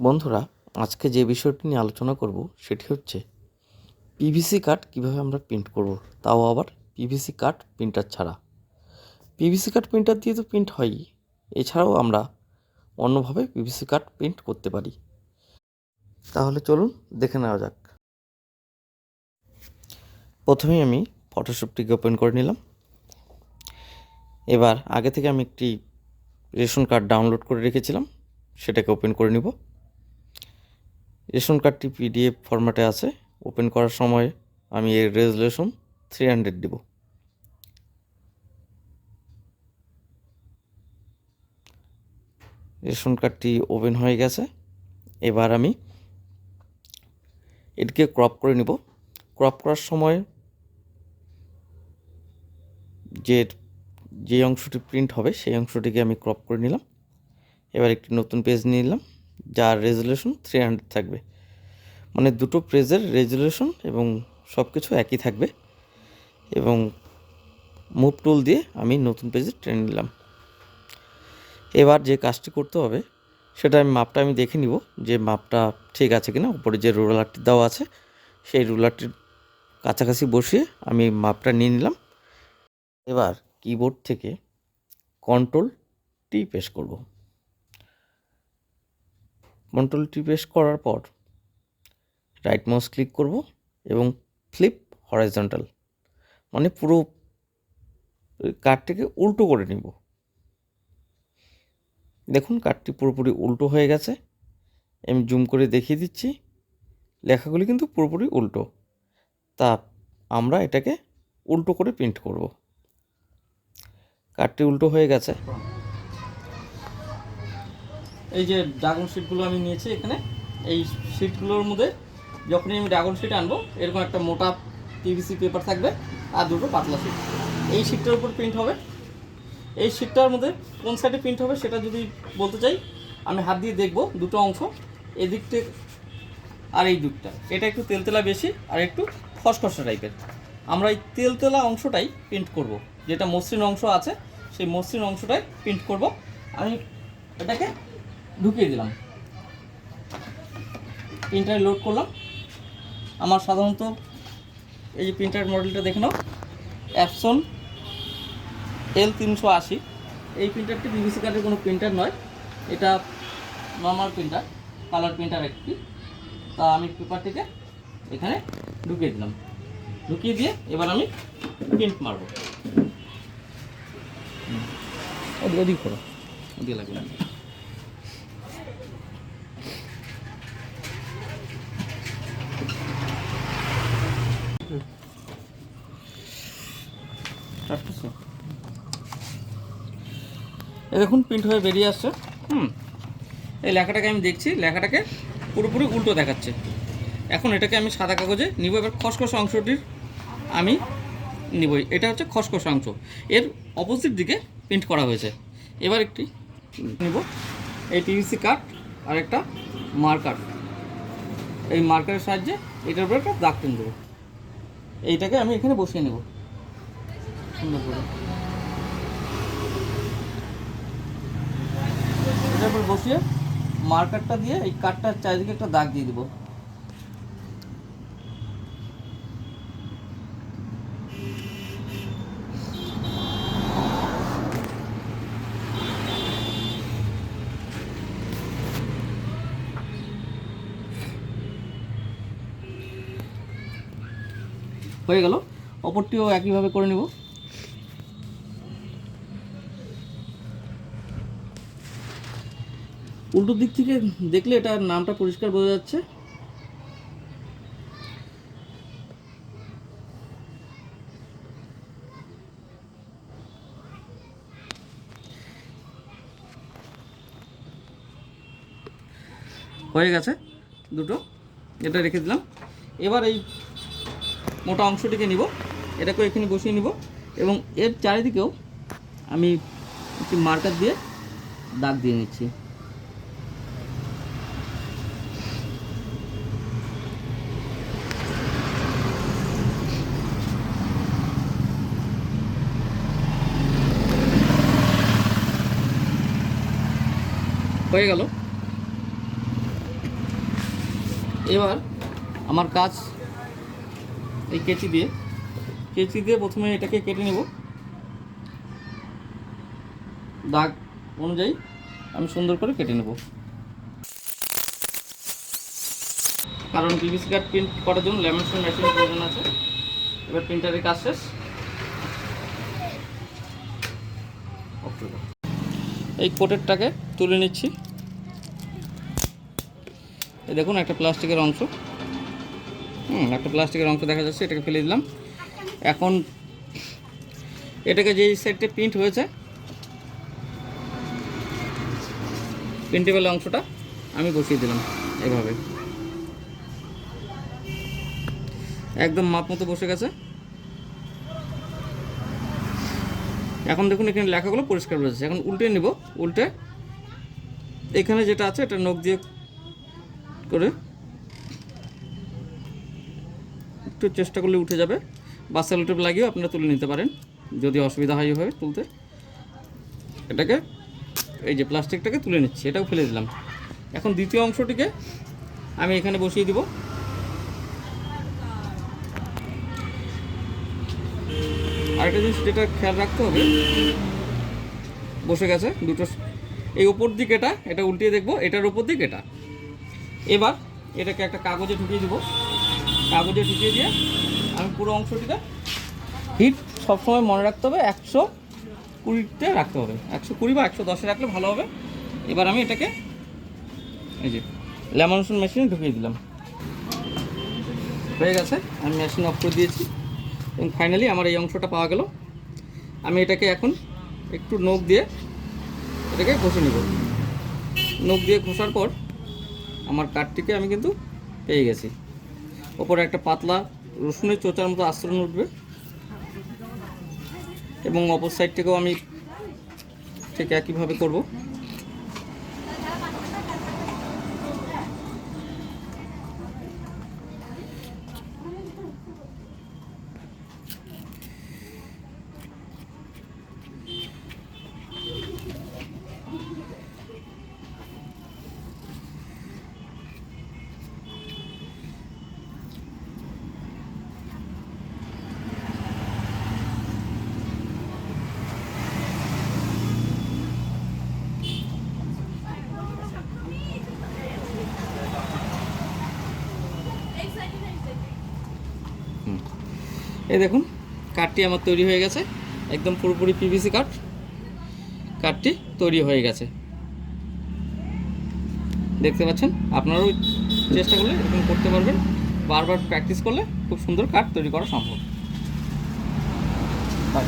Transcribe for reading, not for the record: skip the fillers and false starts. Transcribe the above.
বন্ধুরা, আজকে যে বিষয়টি নিয়ে আলোচনা করব সেটি হচ্ছে পিভিসি কার্ড কীভাবে আমরা প্রিন্ট করব, তাও আবার পিভিসি কার্ড প্রিন্টার ছাড়া। পিভিসি কার্ড প্রিন্টার দিয়ে তো প্রিন্ট হয়ই, এছাড়াও আমরা অন্যভাবে পিভিসি কার্ড প্রিন্ট করতে পারি। তাহলে চলুন দেখে নেওয়া যাক। প্রথমেই আমি ফটোশপটিকে ওপেন করে নিলাম। এবার আগে থেকে আমি একটি রেশন কার্ড ডাউনলোড করে রেখেছিলাম, সেটাকে ওপেন করে নিব। রেশন কার্ডটি পিডিএফ ফরম্যাটে আছে। ওপেন করার সময় আমি এর রেজুলেশন 300 দেব। রেশন কার্ডটি ওপেন হয়ে গেছে। এবার আমি এটিকে ক্রপ করে নিব। ক্রপ করার সময় যে অংশটি প্রিন্ট হবে সেই অংশটিকে আমি ক্রপ করে নিলাম। এবার একটি নতুন পেজ নিয়ে নিলাম, যার রেজুলেশন 300 থাকবে। মানে দুটো পেজের রেজুলেশন এবং সব কিছু একই থাকবে। এবং মুভ টুল দিয়ে আমি নতুন পেজে টেনে নিলাম। এবার যে কাজটি করতে হবে সেটা মাপটা আমি দেখে নিব যে মাপটা ঠিক আছে কিনা। উপরে যে রুলারটি দেওয়া আছে সেই রুলারটির কাছাকাছি বসিয়ে আমি মাপটা নিয়ে নিলাম। এবার কিবোর্ড থেকে কন্ট্রোল-টি প্রেস করব। কন্ট্রোল-টি প্রেস করার পর রাইট মাউস ক্লিক করব এবং ফ্লিপ হরাইজন্টাল, মানে পুরো কার্ডটিকে উল্টো করে নিব। দেখুন কার্ডটি পুরোপুরি উল্টো হয়ে গেছে। আমি জুম করে দেখিয়ে দিচ্ছি, লেখাগুলি কিন্তু পুরোপুরি উল্টো। তা আমরা এটাকে উল্টো করে প্রিন্ট করব। কার্ডটি উল্টো হয়ে গেছে। এই যে ড্রাগন শিটগুলো আমি নিয়েছি এখানে, এই শিটগুলোর মধ্যে যখনই আমি ড্রাগন শিট আনবো এরকম একটা মোটা পিভিসি পেপার থাকবে আর দুটো পাতলা শিট। এই শিটটার উপর প্রিন্ট হবে। এই শিটটার মধ্যে কোন সাইডে প্রিন্ট হবে সেটা যদি বলতে চাই, আমি হাত দিয়ে দেখব দুটো অংশ, এদিকটা আর এই দিকটা। এটা একটু তেলতেলা বেশি আর একটু খসখসা টাইপের। আমরা এই তেলতেলা অংশটাই প্রিন্ট করব। যেটা মসৃণ অংশ আছে সেই মসৃণ অংশটাই প্রিন্ট করব। আমি এটাকে ঢুকিয়ে দিলাম, প্রিন্টারে লোড করলাম। আমার সাধারণত এই যে প্রিন্টার মডেলটা দেখে নাও, অ্যাপসন L380। এই প্রিন্টারটি পিভিসি কার্ডের কোনো প্রিন্টার নয়, এটা নর্মাল প্রিন্টার, কালার প্রিন্টার একটি। তা আমি পেপারটিকে এখানে ঢুকিয়ে দিলাম। ঢুকিয়ে দিয়ে এবার আমি প্রিন্ট মারব। ওদিক করো, ওদিকে লাগবে না। দেখুন প্রিন্ট হয়ে বেরিয়ে আসছে। এই লেখাটাকে আমি দেখছি, লেখাটাকে পুরোপুরি উল্টো দেখাচ্ছে। এখন এটাকে আমি সাদা কাগজে নিব। এবার খসখসা অংশটির আমি নিব। এটা হচ্ছে খসখসা অংশ, এর অপোজিট দিকে প্রিন্ট করা হয়েছে। এবার একটি নিব এই পিভিসি কার্ড আর একটা মার্কার। এই মার্কারের সাহায্যে এটার উপরে একটা দাগ টেনে দেবো। এইটাকে আমি এখানে বসিয়ে নেব সুন্দর করে। এটার উপর বসিয়ে মার্কারটা দিয়ে এই কার্ডটার চারিদিকে একটা দাগ দিয়ে দিব। হয়ে গেল। অপরটিও একইভাবে করে নেব। উল্টো দিক থেকে দেখলে এটার নামটা পরিষ্কার বোঝা যাচ্ছে। হয়ে গেছে দুটো, এটা রেখে দিলাম। এবার এই মোটা অংশটিকে নিব, এটাকে এখানে বসিয়ে নিব এবং এর চারিদিকেও আমি একটি মার্কার দিয়ে দাগ দিয়ে নিচ্ছি। হয়ে গেল। এবার আমার কাজ এই কেচি দিয়ে প্রথমে এটাকে কেটে নেব। দাগ অনুযায়ী আমি সুন্দর করে কেটে নেব, কারণ পিভিসি কার্ড প্রিন্ট করার জন্য ল্যামিনেশন মেশিনের প্রয়োজন আছে। এবার প্রিন্টারের কাজ শেষ। এই কোটেরটাকে তুলে নিচ্ছি। এই দেখুন একটা প্লাস্টিকের অংশ, একটা প্লাস্টিকের অংশ দেখা যাচ্ছে, এটাকে ফেলে দিলাম। এখন এটাকে যেই সাইডে প্রিন্ট হয়েছে প্রিন্টেবল অংশটা আমি বসিয়ে দিলাম এভাবে, একদম মাপ মতো বসে গেছে। এখন দেখুন এখানে লেখাগুলো পরিষ্কার রয়েছে। এখন উল্টে নিব, উল্টে এখানে যেটা আছে এটা নখ দিয়ে করে একটু চেষ্টা করলে উঠে যাবে, বা সেলোটেপ লাগিয়েও আপনারা তুলে নিতে পারেন যদি অসুবিধা হয় এভাবে তুলতে। এটাকে এই যে প্লাস্টিকটাকে তুলে নিচ্ছি, এটাও ফেলে দিলাম। এখন দ্বিতীয় অংশটিকে আমি এখানে বসিয়ে দিব। আরেকটা জিনিস যেটা খেয়াল রাখতে হবে, বসে গেছে দুটো, এই ওপর দিক এটা উল্টিয়ে দেখবো, এটার ওপর দিক এটা। এবার এটাকে একটা কাগজে ঢুকিয়ে দিব, কাগজে ঢুকিয়ে দিয়ে আমি পুরো অংশটিকে হিট সবসময় মনে রাখতে হবে 120-তে রাখতে হবে, 120 বা 110-এ রাখলে ভালো হবে। এবার আমি এটাকে এই যে ল্যামিনেশন মেশিনে ঢুকিয়ে দিলাম, হয়ে গেছে। আমি মেশিন অফ করে দিয়েছি এবং ফাইনালি আমার এই অংশটা পাওয়া গেল। আমি এটাকে এখন একটু নখ দিয়ে এটাকে ঘষে নেব। নখ দিয়ে ঘষার পর আমার কাঠটিকে আমি কিন্তু পেয়ে গেছি। ওপরে একটা পাতলা রসুনের চোচার মতো আস্তরণ উঠবে এবং অপর সাইড থেকেও আমি ঠিক একইভাবে করব। এই দেখুন কাঠটি আমার তৈরি হয়ে গেছে, একদম পুরোপুরি পিভিসি কাঠটি তৈরি হয়ে গেছে। দেখতে পাচ্ছেন, আপনারাও চেষ্টা করলে এরকম করতে পারবেন। বারবার প্র্যাকটিস করলে খুব সুন্দর কাঠ তৈরি করা সম্ভব। বাই।